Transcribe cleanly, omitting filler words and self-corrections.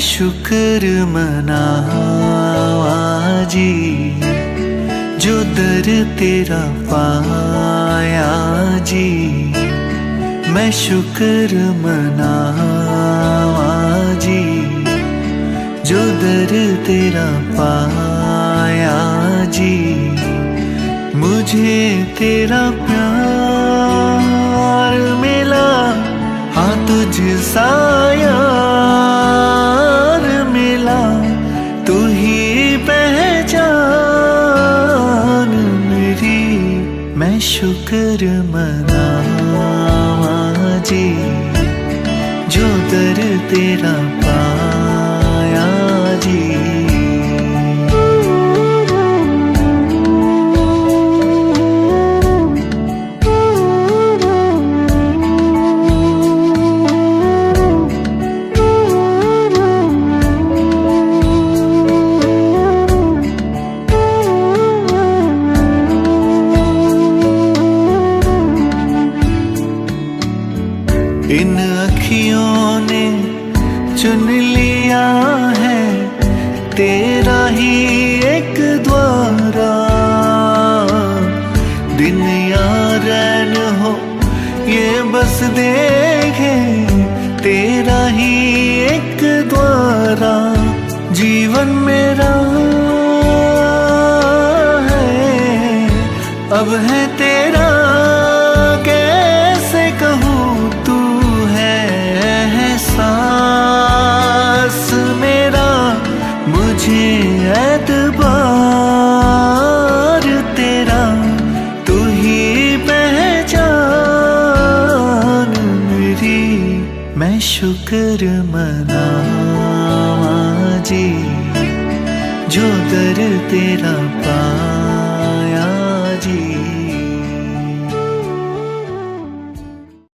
शुक्र मनावा जी जो दर तेरा पाया जी। मैं शुक्र मनावा जी जो दर तेरा पाया जी। मुझे तेरा प्यार मिला, हाँ तुझसा यार मिला, तू ही पहचान मेरी। मैं शुक्र मनावा जी जो दर तेरा पाया जी। इन अखियों ने चुन लिया है तेरा ही एक द्वारा। दिन या रैन हो ये बस देखे तेरा ही एक द्वारा। जीवन मेरा है अब है तेरा, कैसे कहूँ तू है एहसास मेरा। मुझे एतबार तेरा, तू ही पहचान मेरी। मैं शुक्र मनावा जी जो दर तेरा पाया जी।